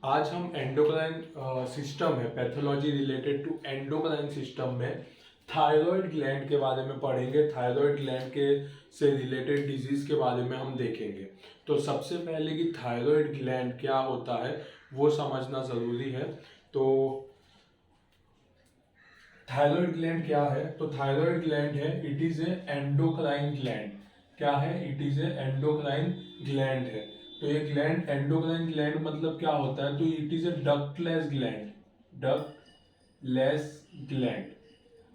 आज हम endocrine system है, pathology related to endocrine system में थायराइड ग्लैंड के बारे में पढ़ेंगे। थायराइड ग्लैंड के से रिलेटेड डिजीज के बारे में हम देखेंगे। तो सबसे पहले कि थायराइड ग्लैंड क्या होता है वो समझना ज़रूरी है। तो थायराइड ग्लैंड क्या है? तो थायराइड ग्लैंड है, it is a endocrine gland. क्या है? It is a endocrine gland है। तो ये ग्लैंड, एंडोक्राइन ग्लैंड मतलब क्या होता है? तो it is a ductless gland. Ductless gland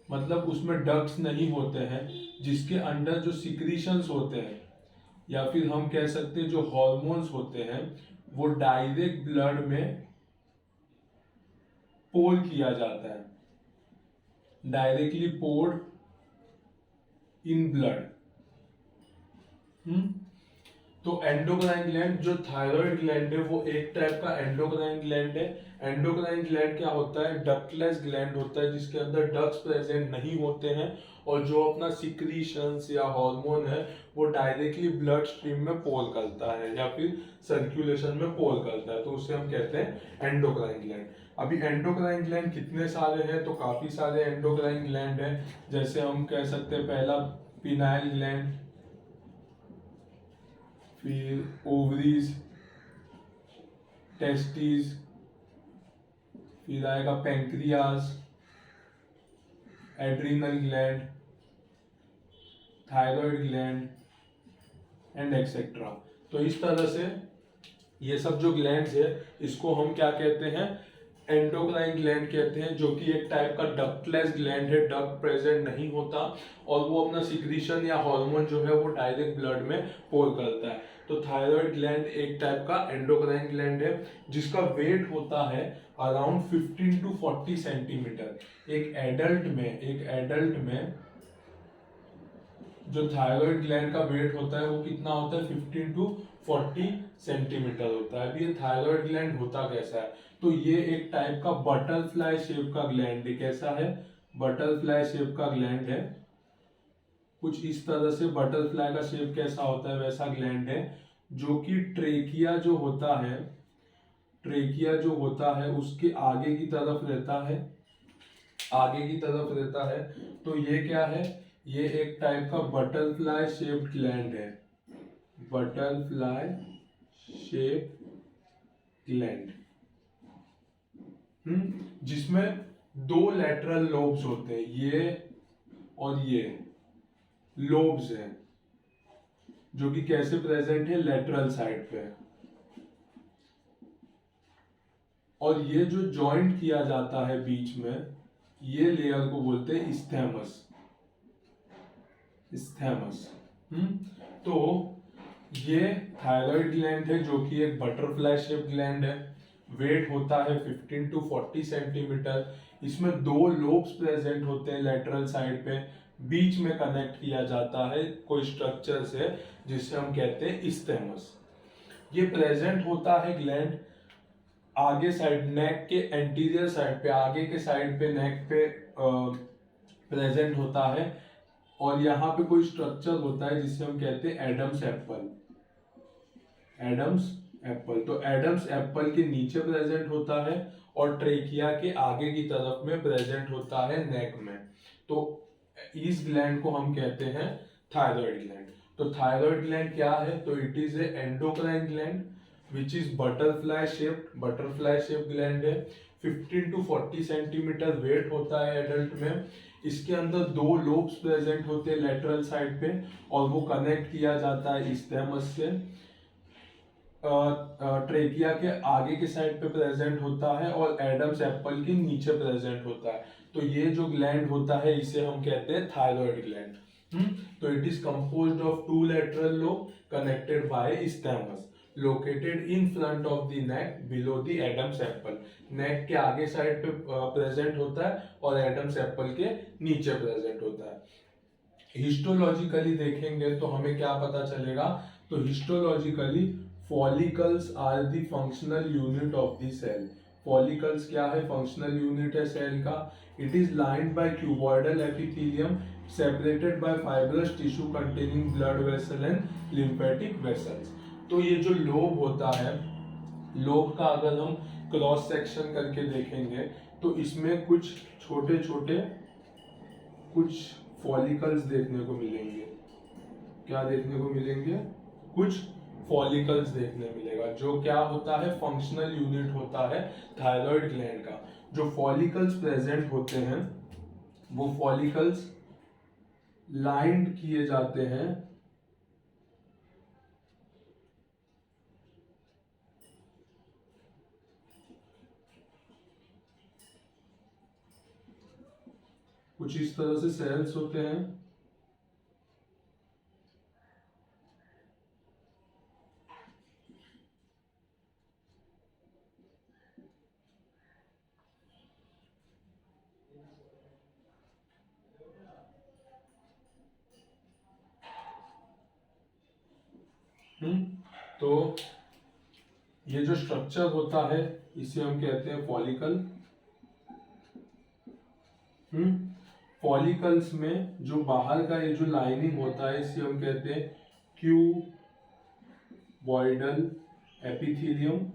मतलब उसमें डक्ट्स नहीं होते हैं, जिसके अंदर जो सिक्रीशंस होते हैं या फिर हम कह सकते हैं जो हॉर्मोन्स होते हैं वो डायरेक्ट ब्लड में पोल किया जाता है, डायरेक्टली पोर्ड इन ब्लड। तो एंडोक्राइन ग्लैंड, जो थायराइड ग्लैंड है वो एक टाइप का एंडोक्राइन ग्लैंड है। एंडोक्राइन ग्लैंड क्या होता है? डक्टलेस ग्लैंड होता है, जिसके अंदर डक्ट्स प्रेजेंट नहीं होते हैं और जो अपना सिक्रीशंस या हार्मोन है वो डायरेक्टली ब्लड स्ट्रीम में पोल करता है या फिर सर्कुलेशन में पोल करता है, तो उसे हम कहते हैं एंडोक्राइन ग्लैंड। अभी एंडोक्राइन ग्लैंड कितने सारे हैं? तो काफी सारे एंडोक्राइन ग्लैंड हैं। जैसे हम कह सकते हैं पहला पिनाइल ग्लैंड, फिर ओवरीज, टेस्टिस, फिर आएगा pancreas, adrenal gland, thyroid gland and etcetera. तो इस तरह से ये सब जो ग्लैंड्स है इसको हम क्या कहते हैं? एंडोक्राइन ग्लैंड कहते हैं, जो कि एक टाइप का डक्टलेस ग्लैंड है, डक्ट प्रेजेंट नहीं होता और वो अपना सिक्रीशन या हार्मोन जो है वो डायरेक्ट ब्लड में पोर करता है। तो थायराइड ग्लैंड एक टाइप का एंडोक्राइन ग्लैंड है जिसका वेट होता है अराउंड 15 टू 40 सेंटीमीटर। एक एडल्ट में जो थायराइड ग्लैंड का वेट होता है वो कितना होता है? 15 टू 40 सेंटीमीटर होता है। अभी ये थायराइड ग्लैंड होता कैसा है? तो ये एक टाइप का बटरफ्लाई शेप का ग्लैंड है। कैसा है? बटरफ्लाई शेप का ग्लैंड है, कुछ इस तरह से। बटरफ्लाई का शेप कैसा होता है वैसा ग्लैंड है, जो कि ट्रेकिया जो होता है उसके आगे की तरफ रहता है। तो ये क्या है? ये एक टाइप का बटरफ्लाई शेप्ड ग्लैंड है, बटरफ्लाई शेप ग्लैंड, जिसमें दो लेटरल लोब्स होते हैं, ये और ये लोब्स हैं, जो कि कैसे प्रेजेंट है? लेटरल साइड पे। और ये जो जॉइंट किया जाता है बीच में, ये लेयर को बोलते हैं इस्थैमस। तो ये थायराइड ग्लैंड है, जो कि एक बटरफ्लाई शेप ग्लैंड है। वेट होता है 15 टू 40 सेंटीमीटर। इसमें दो लोब्स प्रेजेंट होते हैं लेटरल साइड पे, बीच में कनेक्ट किया जाता है कोई स्ट्रक्चर से, जिसे हम कहते हैं इस्थैमस। ये प्रेजेंट होता है ग्लैंड आगे साइड, नेक के एंटीरियर साइड पे, आगे के साइड पे, नेक पे प्रेजेंट होता है। और यहाँ पे कोई स्ट्रक्चर होता है जिसे हम कहते हैं एडम्स एप्पल। तो एडम्स एप्पल के नीचे प्रेजेंट होता है और ट्रेकिया के आगे की तरफ में प्रेजेंट होता है नेक में। तो इस ग्लैंड को हम कहते हैं थायराइड ग्लैंड। तो थायराइड ग्लैंड क्या है? तो it is a endocrine gland which is butterfly shape gland है। 15 टू 40 सेंटीमीटर वेट होता है एडल्ट में। इसके अंदर दो लोब्स प्रेजेंट होते हैं लेटरल साइड पे और वो कनेक्ट किया जाता है इस्थैमस से। ट्रेकिया के आगे के साइड पे प्रेजेंट होता है और एडम्स एप्पल के नीचे प्रेजेंट होता है। तो ये जो ग्लैंड होता है इसे हम कहते हैं थायराइड ग्लैंड। तो it is composed of two lateral lobe connected by isthmus, located in front of the neck below the Adam's apple. Neck के आगे साइड पे प्रेजेंट होता है और एडम्स एप्पल के नीचे प्रेजेंट होता है। हिस्टोलॉजिकली देखेंगे तो हमें क्या पता चलेगा? तो histologically follicles are the functional unit of the cell. Follicles क्या है? फंक्शनल यूनिट है सेल का। It is lined by cuboidal epithelium separated by fibrous tissue containing blood vessel and lymphatic vessels. तो ये जो लोब होता है, लोब का अगर हम क्रॉस सेक्शन करके देखेंगे तो इसमें कुछ छोटे छोटे कुछ फॉलिकल्स देखने को मिलेंगे। क्या देखने को मिलेंगे? कुछ फॉलिकल्स देखने मिलेगा, जो क्या होता है, फंक्शनल यूनिट होता है थायराइड ग्लैंड का। जो फॉलिकल्स प्रेजेंट होते हैं वो फॉलिकल्स लाइंड किए जाते हैं कुछ इस तरह से सेल्स होते हैं। तो ये जो स्ट्रक्चर होता है इसे हम कहते हैं फॉलिकल। फॉलिकल्स में जो बाहर का ये जो लाइनिंग होता है इसे हम कहते हैं क्यूबॉइडल एपिथेलियम,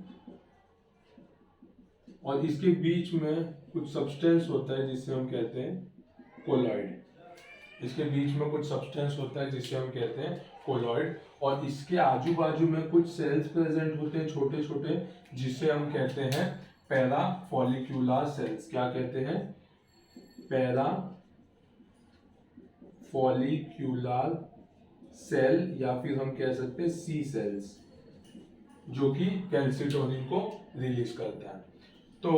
और इसके बीच में कुछ सब्सटेंस होता है जिसे हम कहते हैं कोलॉइड। इसके बीच में कुछ सब्सटेंस होता है जिसे हम कहते हैं कोलॉइड, और इसके आजू बाजू में कुछ सेल्स प्रेजेंट होते हैं छोटे छोटे, जिसे हम कहते हैं पैरा फॉलिक्यूलर सेल्स। क्या कहते हैं? पैरा फॉलिक्यूलर सेल, या फिर हम कह सकते हैं सी सेल्स, जो कि कैल्सिटोनिन को रिलीज करता है। तो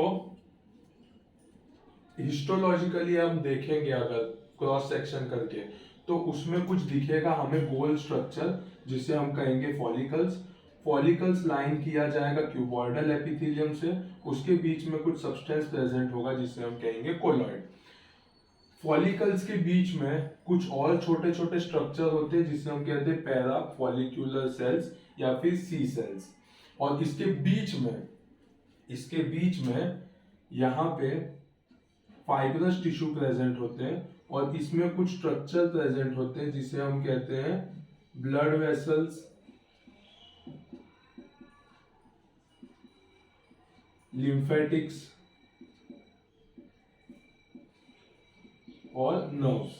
हिस्टोलॉजिकली हम देखेंगे अगर क्रॉस सेक्शन करके तो उसमें कुछ दिखेगा हमें गोल स्ट्रक्चर, जिसे हम कहेंगे फॉलिकल्स। फॉलिकल्स लाइन किया जाएगा क्यूबॉइडल एपिथेलियम से, उसके बीच में कुछ सब्सटेंस प्रेजेंट होगा जिसे हम कहेंगे कोलॉइड। फॉलिकल्स के बीच में कुछ और छोटे छोटे स्ट्रक्चर होते हैं जिसे हम कहते हैं पैरा फॉलिक्यूलर सेल्स या फिर सी सेल्स, और इसके बीच में यहाँ पे फाइब्रस टिश्यू प्रेजेंट होते हैं, और इसमें कुछ स्ट्रक्चर प्रेजेंट होते हैं जिसे हम कहते हैं ब्लड वेसल्स, लिम्फेटिक्स और नर्व्स।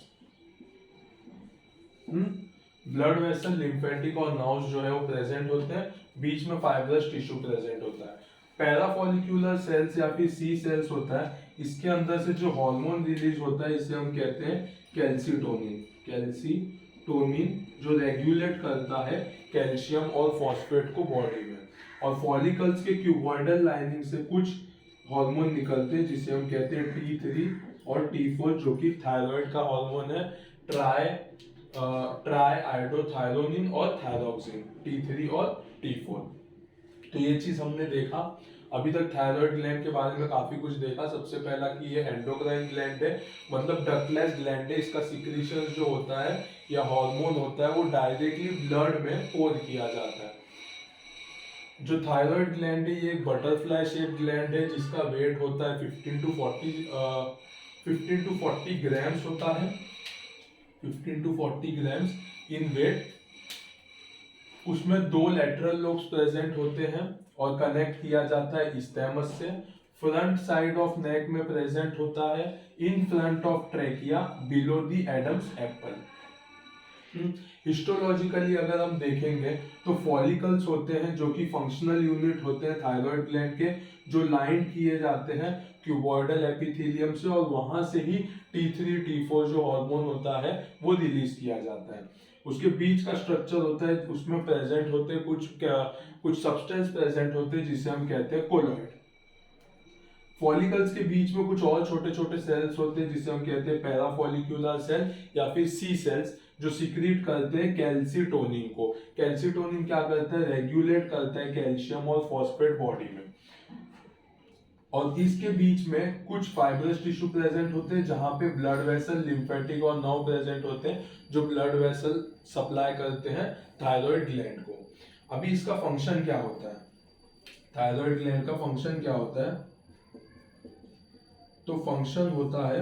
ब्लड वेसल, लिम्फेटिक और नर्व्स जो है वो प्रेजेंट होते हैं, बीच में फाइब्रस टिश्यू प्रेजेंट होता है। पैराफॉलिक्यूलर सेल्स या फिर सी सेल्स होता है, इसके अंदर से जो हार्मोन रिलीज होता है इसे हम कहते हैं कैल्सिटोनिन। कैल्सिटोनिन जो रेगुलेट करता है कैल्शियम और फॉस्फेट को बॉडी में। और फॉलिकल्स के क्यूबॉइडल लाइनिंग से कुछ हार्मोन निकलते हैं जिसे हम कहते हैं T3 और T4, जो कि थायराइड का हार्मोन है, ट्राई आइडोथायरोनिन और थायरोक्सिन, T3 और T4। तो ये चीज हमने देखा। अभी तक थायराइड ग्लैंड के बारे में काफी कुछ देखा। सबसे पहला कि ये एंडोक्राइन ग्लैंड है, मतलब डक्टलेस ग्लैंड है। इसका सिक्रीशन जो होता है या हार्मोन होता है वो डायरेक्टली ब्लड में पोर किया जाता है। जो थायराइड ग्लैंड है ये एक बटरफ्लाई शेप ग्लैंड है, जिसका वेट होता है 15 टू 40 ग्राम्स होता है, 15 टू 40 ग्राम्स इन वेट। उसमें 2 लैटरल लोब्स प्रेजेंट होते हैं और कनेक्ट किया जाता है स्टेमस से। फ्रंट साइड ऑफ नेक में प्रेजेंट होता है इन front of trachea below the Adam's apple. Histologically अगर हम देखेंगे तो फॉलिकल्स होते हैं जो कि फंक्शनल यूनिट होते हैं थायराइड ग्लैंड के, जो लाइन किए जाते हैं क्यूबॉइडल एपिथेलियम से, और वहां से ही T3 T4 जो हार्मोन होता है वो रिलीज किया जाता है। उसके बीच का स्ट्रक्चर होता है, उसमें प्रेजेंट होते हैं कुछ सब्सटेंस प्रेजेंट होते हैं जिसे हम कहते हैं कोलॉइड। फॉलिकल्स के बीच में कुछ और छोटे छोटे सेल्स होते हैं जिसे हम कहते हैं पैराफॉलिक्यूलर सेल या फिर सी सेल्स, जो सिक्रीट करते हैं कैल्सिटोनिन को। कैल्सिटोनिन क्या करता है? रेगुलेट करता है कैल्शियम और फॉस्फेट बॉडी में। और इसके बीच में कुछ फाइब्रस टिश्यू प्रेजेंट होते हैं जहां पे ब्लड वेसल, लिम्फेटिक और नर्व प्रेजेंट होते हैं, जो ब्लड वेसल सप्लाई करते हैं थायराइड ग्लैंड को। अभी इसका फंक्शन क्या होता है? थायराइड ग्लैंड का फंक्शन क्या होता है? तो फंक्शन होता है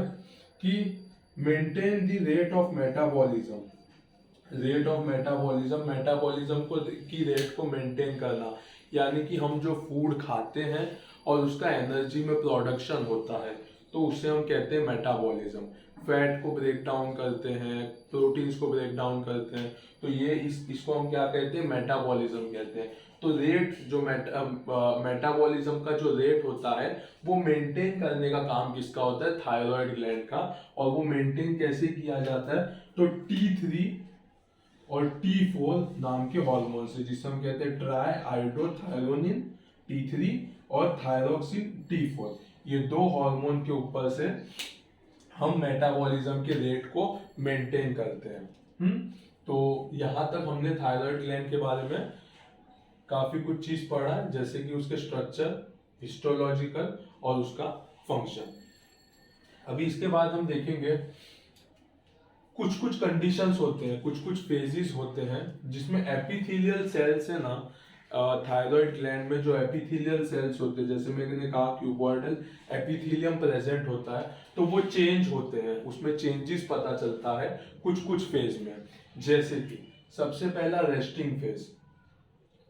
कि maintain the rate of metabolism. Rate of metabolism को की रेट को मेंटेन करना, यानी कि हम जो फूड खाते हैं और उसका एनर्जी में प्रोडक्शन होता है, तो उससे हम कहते हैं मेटाबॉलिज्म। फैट को ब्रेक डाउन करते हैं, प्रोटीन्स को ब्रेक डाउन करते हैं, तो ये इसको हम क्या कहते हैं, मेटाबॉलिज्म कहते हैं। तो रेट जो मेटाबॉलिज्म का जो रेट होता है वो मेंटेन करने का काम किसका होता है, थायराइड ग्लैंड का। और वो मेंटेन कैसे किया जाता है, तो T3 और T4 नाम के हार्मोन से, जिसे हम कहते हैं ट्राई आयोडोथायरोनिन T3 और थायरोक्सिन T4, ये दो हार्मोन के ऊपर से हम मेटाबॉलिज्म के रेट को मेंटेन करते हैं। तो यहाँ तक हमने थायराइड ग्लैंड के बारे में काफी कुछ चीज पढ़ा है, जैसे कि उसके स्ट्रक्चर, हिस्टोलॉजिकल और उसका फंक्शन। अभी इसके बाद हम देखेंगे कुछ कुछ कंडीशंस होते हैं, कुछ कुछ फेजेस होते हैं जिसमें एपिथेलियल सेल्स है ना, थायराइड ग्लैंड में जो एपिथेलियल सेल्स होते हैं, जैसे मैंने कहा क्यूबॉइडल एपिथेलियम प्रेजेंट होता है, तो वो चेंज होते हैं, उसमें चेंजेस पता चलता है कुछ कुछ फेज में। जैसे कि सबसे पहला रेस्टिंग फेज,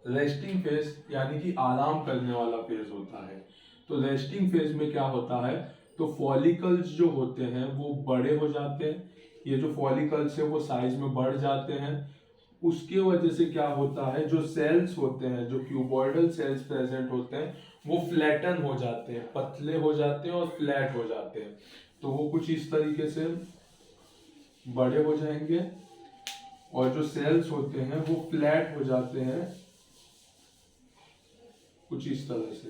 रेस्टिंग फेज यानी कि आराम करने वाला फेज होता है। तो रेस्टिंग फेज में क्या होता है, तो फॉलिकल्स जो होते हैं वो बड़े हो जाते हैं, ये जो फॉलिकल्स है वो साइज में बढ़ जाते हैं। उसके वजह से क्या होता है, जो सेल्स होते हैं, जो क्यूबॉइडल सेल्स प्रेजेंट होते हैं, वो फ्लैटन हो जाते हैं, पतले हो जाते हैं और फ्लैट हो जाते हैं। तो वो कुछ इस तरीके से बड़े हो जाएंगे और जो सेल्स होते हैं वो फ्लैट हो जाते हैं कुछ इस तरह से।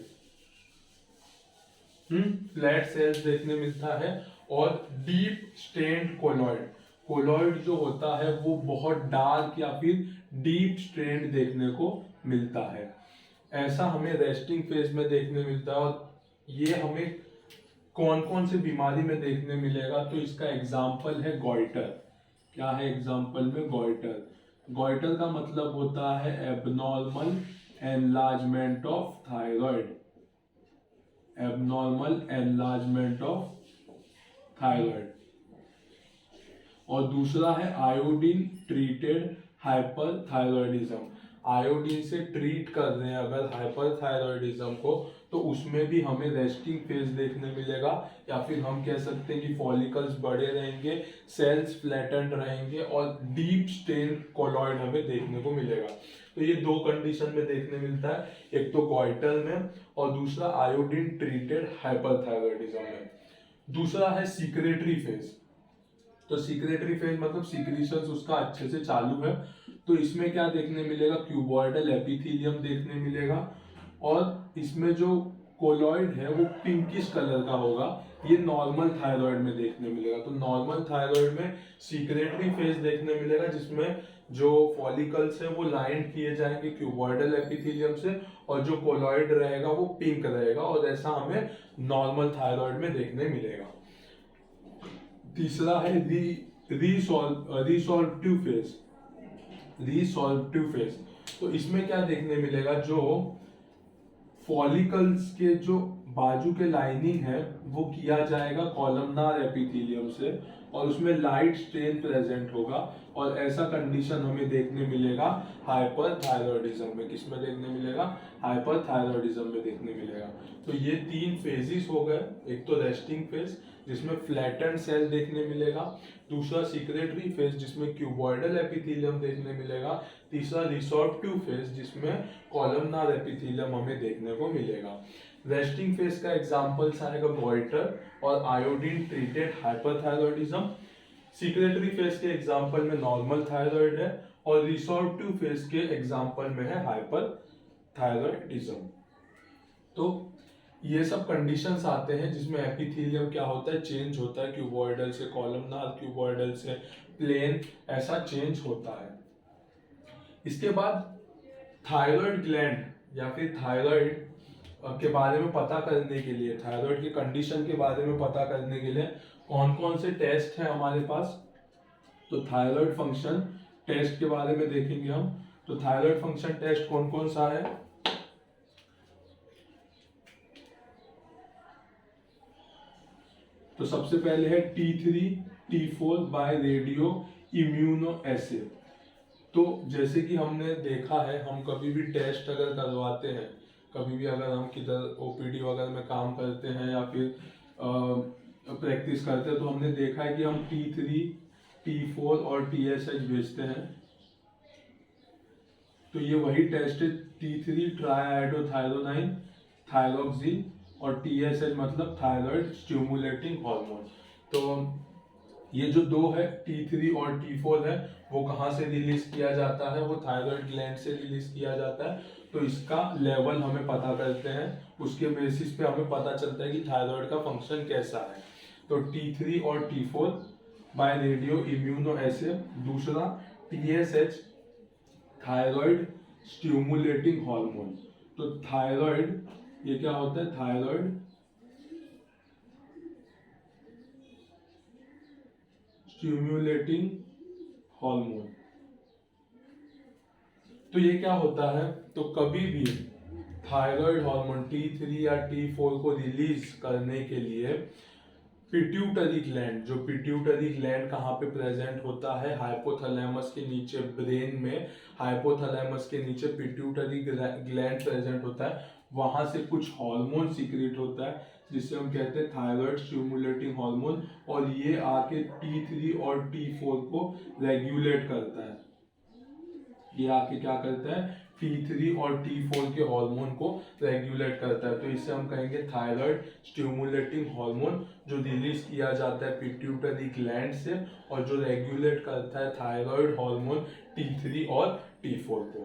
फ्लैट सेल्स देखने मिलता है। और डीप स्ट्रेन्ड कोलॉइड, कोलॉइड जो होता है वो बहुत डार्क या फिर डीप स्ट्रेन्ड देखने को मिलता है। ऐसा हमें रेस्टिंग फेज में देखने मिलता है। और ये हमें कौन कौन से बीमारी में देखने मिलेगा, तो इसका एग्जाम्पल है गॉइटर। क्या है एग्जाम्पल में, गॉइटर। गॉइटर का मतलब होता है abnormal enlargement of thyroid, abnormal enlargement of thyroid. और दूसरा है आयोडीन ट्रीटेड हाइपरथायरॉयडिज्म। आयोडीन से ट्रीट कर रहे हैं अगर हाइपरथायरॉयडिज्म को, तो उसमें भी हमें रेस्टिंग फेज देखने मिलेगा, या फिर हम कह सकते हैं कि फॉलिकल्स बड़े रहेंगे, सेल्स फ्लैटेंड रहेंगे और डीप स्ट्रेन कोलॉइड हमें देखने को मिलेगा। तो ये दो कंडीशन में देखने मिलता है, एक तो गॉइटर में और दूसरा आयोडीन ट्रीटेड हाइपरथायरॉयडिज्म में। दूसरा है सीक्रेटरी फेज। तो सीक्रेटरी फेज मतलब सीक्रीशंस उसका अच्छे से चालू है। तो इसमें क्या देखने मिलेगा, क्यूबॉइडल एपिथेलियम देखने मिलेगा और इसमें जो कोलॉइड है वो पिंकिश कलर का होगा। ये नॉर्मल थायराइड में देखने मिलेगा। तो नॉर्मल थायराइड में सीक्रेटरी फेज देखने मिलेगा, जिसमें जो फॉलिकल्स है वो लाइन किए जाएंगे क्यूबॉइडल एपिथेलियम से, और जो कोलॉइड रहेगा वो पिंक रहेगा। और ऐसा हमें नॉर्मल थायराइड में देखने मिलेगा। तीसरा है रिसॉल्टिव फेज, रिसॉल्टिव फेज। तो इसमें क्या देखने मिलेगा, जो फॉलिकल्स के जो बाजू के लाइनिंग है वो किया जाएगा कॉलमनार एपिथेलियम से, और उसमें लाइट स्ट्रेन प्रेजेंट होगा। और ऐसा कंडीशन हमें देखने मिलेगा हाइपरथायरॉयडिज्म में। किसमें देखने मिलेगा, हाइपरथायरॉयडिज्म में देखने मिलेगा। तो ये तीन फेजेस हो गए, एक तो रेस्टिंग फेज जिसमें फ्लैटेंड सेल देखने मिलेगा, दूसरा सीक्रेटरी फेज जिसमें क्यूबॉइडल एपिथेलियम देखने मिलेगा, तीसरा रिसॉर्प्टिव फेज जिसमें कॉलमनार एपिथेलियम हमें देखने को मिलेगा। रेस्टिंग फेज का एग्जांपल्स आएगा गॉइटर और iodine treated hyperthyroidism. Secretory phase के एग्जांपल में नॉर्मल थायराइड है और रिसॉर्प्टिव फेज के एग्जांपल में है हाइपरथायरॉयडिज्म। तो ये सब कंडीशंस आते हैं जिसमें एपिथेलियम क्या होता है, चेंज होता है, क्यूबॉइडल से कॉलमनार, क्यूबॉइडल से प्लेन, ऐसा चेंज होता है। इसके बाद थायराइड ग्लैंड या फिर थायराइड के बारे में पता करने के लिए, थायराइड की कंडीशन के बारे में पता करने के लिए कौन कौन से टेस्ट हैं हमारे पास, तो थायराइड फंक्शन टेस्ट के बारे में देखेंगे हम। तो थायराइड फंक्शन टेस्ट कौन कौन सा है, तो सबसे पहले है T3 T4 bye radio immuno एसे। तो जैसे कि हमने देखा है, हम कभी भी टेस्ट अगर करवाते हैं, कभी भी अगर हम किधर ओपीडी वगैरह में काम करते हैं या फिर प्रैक्टिस करते हैं तो हमने देखा है कि हम T3, T4 और TSH भेजते हैं। तो ये वही टेस्ट है, T3 ट्राइआयोडोथायरोनाइन थायरोक्सिन और TSH मतलब थायराइड स्टिमुलेटिंग हार्मोन। तो ये जो दो है T3 और T4 है वो कहाँ से रिलीज किया जाता है, वो थायराइड ग्लैंड से रिलीज किया जाता है। तो इसका लेवल हमें पता करते हैं, उसके बेसिस पे हमें पता चलता है कि थायराइड का फंक्शन कैसा है। तो T3 और T4 बाय रेडियो इम्यूनो एसे। दूसरा TSH थायराइड स्टिमुलेटिंग हार्मोन। तो थायराइड ये क्या होता है, थायराइड स्टिमुलेटिंग हार्मोन। तो ये क्या होता है, तो कभी भी थायराइड हार्मोन T3 या T4 को रिलीज करने के लिए पिट्यूटरी ग्लैंड, जो पिट्यूटरी ग्लैंड कहाँ पे प्रेजेंट होता है, हाइपोथैलेमस के नीचे ब्रेन में, हाइपोथैलेमस के नीचे पिट्यूटरी ग्लैंड प्रेजेंट होता है। वहां से कुछ हार्मोन सीक्रेट होता है जिसे हम कहते हैं थायराइड स्टिमुलेटिंग हार्मोन, और ये आके T3 और T4 को रेगुलेट करता है। ये आके क्या करता है, T3 और T4 के हार्मोन को रेगुलेट करता है। तो इसे हम कहेंगे थायराइड स्टिमुलेटिंग हार्मोन, जो रिलीज किया जाता है पिट्यूटरी ग्लैंड से और जो रेगुलेट करता है थायराइड हार्मोन T3 और T4 को।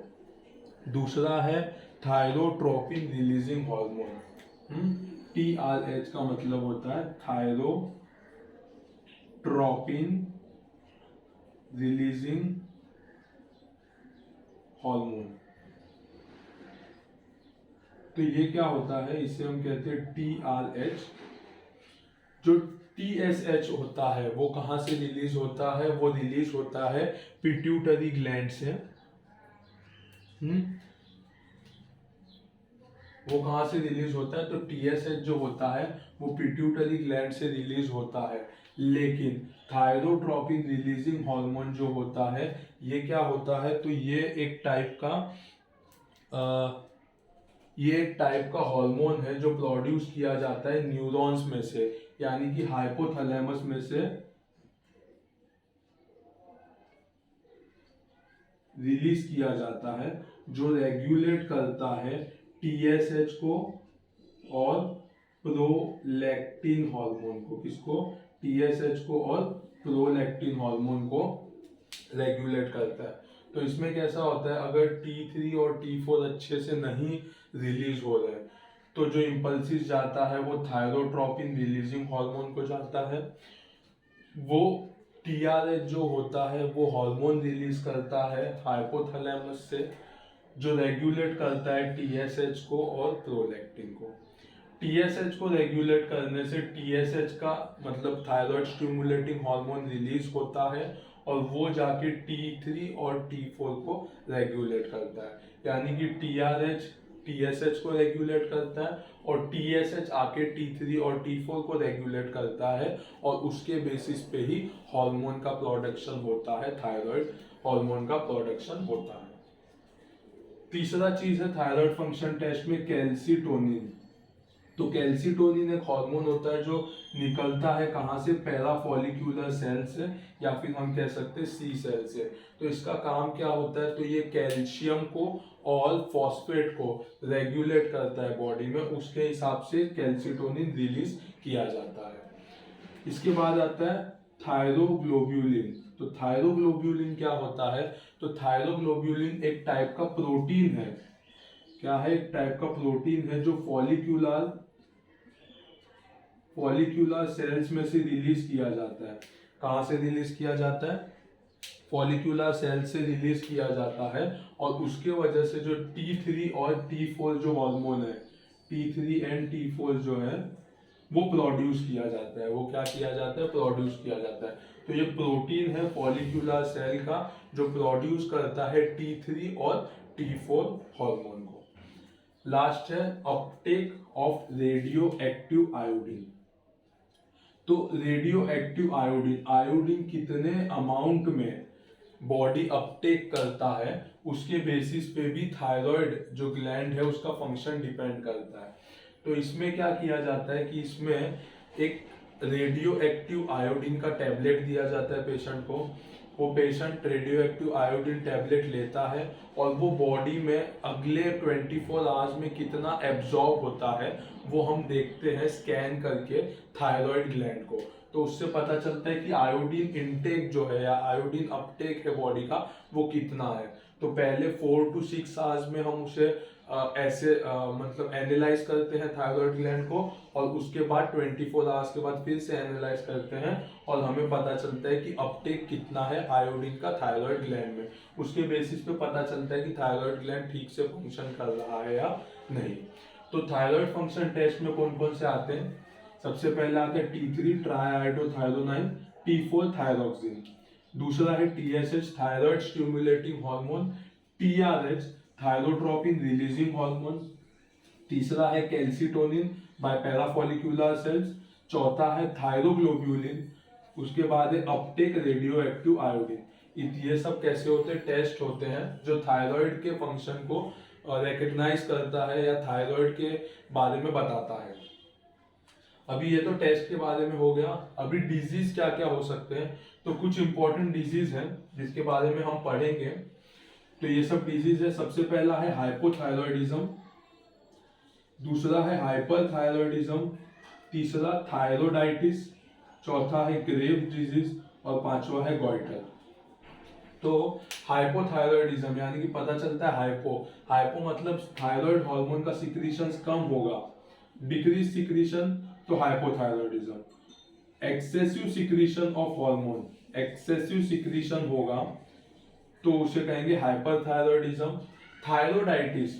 दूसरा है थायरोट्रोपिन रिलीजिंग हार्मोन। TRH का मतलब होता है थायरोट्रोपिन रिलीजिंग हार्मोन। तो ये क्या होता है, इसे हम कहते हैं TRH। जो TSH होता है वो कहां से रिलीज होता है, वो रिलीज होता है पिट्यूटरी ग्लैंड से। वो कहां से रिलीज होता है, तो TSH जो होता है वो पिट्यूटरी ग्लैंड से रिलीज होता है। लेकिन थायरोट्रोपिन रिलीजिंग हार्मोन जो होता है ये क्या होता है, तो ये एक टाइप का हार्मोन है जो प्रोड्यूस किया जाता है न्यूरॉन्स में से, यानी कि हाइपोथैलेमस में से रिलीज किया जाता है, जो रेगुलेट करता है TSH को और प्रोलैक्टिन हार्मोन को। किसको, TSH को और प्रोलैक्टिन हार्मोन को रेगुलेट करता है। तो इसमें कैसा होता है, अगर T3 और T4 अच्छे से नहीं रिलीज हो रहे तो जो इम्पल्सिस जाता है वो थायरोट्रोपिन रिलीजिंग हार्मोन को जाता है। वो TRH जो होता है वो हार्मोन रिलीज करता है हाइपोथैलेमस से, जो रेगुलेट करता है TSH को और प्रोलैक्टिन को। TSH को रेगुलेट करने से TSH का मतलब थायराइड स्टिमुलेटिंग हार्मोन रिलीज होता है और वो जाके T3 और T4 को रेगुलेट करता है, यानी कि TRH TSH को रेगुलेट करता है और TSH आके T3 और T4 को रेगुलेट करता है, और उसके बेसिस पे ही हार्मोन का प्रोडक्शन होता है, थायराइड हार्मोन का प्रोडक्शन होता है। तीसरा चीज है थायराइड फंक्शन टेस्ट में कैल्सीटोनिन। तो कैल्सीटोनिन एक हार्मोन होता है जो निकलता है कहाँ से, पैराफॉलिक्यूलर सेल से, या फिर हम कह सकते हैं सी सेल से। तो इसका काम क्या होता है, तो ये कैल्शियम को और फॉस्फेट को रेगुलेट करता है बॉडी में, उसके हिसाब से कैल्सीटोनिन रिलीज किया जाता है। इसके बाद आता है थायरोग्लोब्यूलिन। तो थायरोग्लोब्यूलिन क्या होता है, तो थायरोग्लोब्यूलिन एक टाइप का प्रोटीन है। क्या है, एक टाइप का प्रोटीन है जो फॉलिक्यूलर सेल्स में से रिलीज किया जाता है। कहां से रिलीज किया जाता है, फॉलिक्यूलर सेल से रिलीज किया जाता है, और उसके वजह से जो T3 और T4 जो हार्मोन है, T3 एंड T4 जो है वो प्रोड्यूस किया जाता है। वो क्या किया जाता है, प्रोड्यूस किया जाता है। तो ये प्रोटीन है फॉलिक्यूलर सेल का जो प्रोड्यूस करता है T3 और T4 हार्मोन को। लास्ट है Uptake of radio active iodine. तो रेडियो एक्टिव आयोडीन, आयोडीन कितने अमाउंट में बॉडी अपटेक करता है उसके बेसिस पे भी थायराइड जो ग्लैंड है उसका फंक्शन डिपेंड करता है। तो इसमें क्या किया जाता है कि इसमें एक रेडियो एक्टिव आयोडीन का टैबलेट दिया जाता है पेशेंट को। वो patient radio active iodine tablet लेता है और वो बॉडी में अगले 24 आवर्स में कितना एब्जॉर्ब होता है वो हम देखते हैं स्कैन करके थायराइड ग्लैंड को। तो उससे पता चलता है कि आयोडीन इनटेक जो है या आयोडीन अपटेक है बॉडी का वो कितना है। तो पहले 4 to 6 आवर्स में हम उसे मतलब एनालाइज करते हैं थायराइड ग्लैंड को, और उसके बाद 24 आवर्स के बाद फिर से एनालाइज करते हैं और हमें पता चलता है कि अपटेक कितना है आयोडीन का थायराइड ग्लैंड में। उसके बेसिस पे पता चलता है कि थायराइड ग्लैंड ठीक से फंक्शन कर रहा है या नहीं। तो थायराइड फंक्शन टेस्ट में कौन कौन से आते हैं? सबसे पहले आते हैं T3 ट्राइआयोडोथायरोनाइन, T4 थायरोक्सिन, दूसरा है TSH thyroid stimulating hormone, TRH thyrotropin releasing hormone, तीसरा है कैल्सिटोनिन बाय पैराफोलिकुलर सेल्स, चौथा है थायरोग्लोब्यूलिन, उसके बाद है अपटेक रेडियो एक्टिव आयोडीन। ये सब कैसे होते हैं? टेस्ट होते हैं जो थायराइड के फंक्शन को रिकग्नाइज करता है या थायराइड के बारे में बताता है। अभी ये तो टेस्ट के बारे में हो गया। अभी डिजीज क्या क्या हो सकते हैं, तो कुछ इंपॉर्टेंट डिजीज हैं जिसके बारे में हम पढ़ेंगे। तो ये सब डिजीज है। सबसे पहला है हाइपोथायरॉयडिज्म, दूसरा है हाइपरथायरॉयडिज्म, तीसरा थायरोडाइटिस, चौथा है ग्रेव्स डिजीज और पांचवा है गॉइटर। तो हाइपोथायरॉयडिज्म यानी कि पता चलता है हाइपो मतलब थायराइड हार्मोन का सिक्रीशन कम होगा, डिक्रीज सिक्रीशन तो hypothyroidism. Excessive secretion of hormone, excessive secretion होगा तो उसे कहेंगे हाइपरथायरॉयडिज्म। थायरोडाइटिस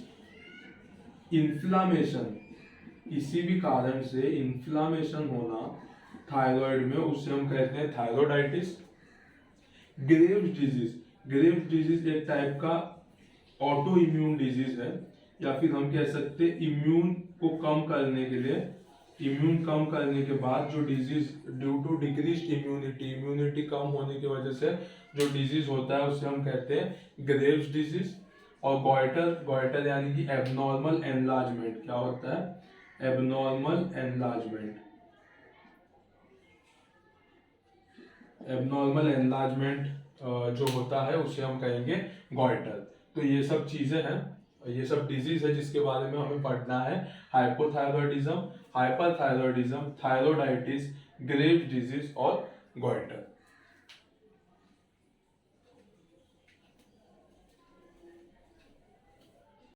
इन्फ्लामेशन, किसी भी कारण से इन्फ्लामेशन होना थायराइड में, उससे हम कहते हैं thyroiditis. Graves disease, Graves disease एक टाइप का ऑटो इम्यून डिजीज है, या फिर हम कह सकते हैं इम्यून को कम करने के लिए, इम्यून कम करने के बाद जो disease due to decreased immunity, immunity कम होने की वजह से जो डिजीज होता है उसे हम कहते हैं ग्रेव्स डिजीज। और गॉइटर, गॉइटर यानी कि एबनॉर्मल एनलार्जमेंट, क्या होता है? एबनॉर्मल एनलार्जमेंट, एबनॉर्मल एनलार्जमेंट जो होता है उसे हम कहेंगे गॉइटर। तो ये सब चीजें हैं, ये सब डिजीज है जिसके बारे में हमें पढ़ना है। Hypothyroidism, hyperthyroidism, thyroiditis, Graves disease और गॉइटर।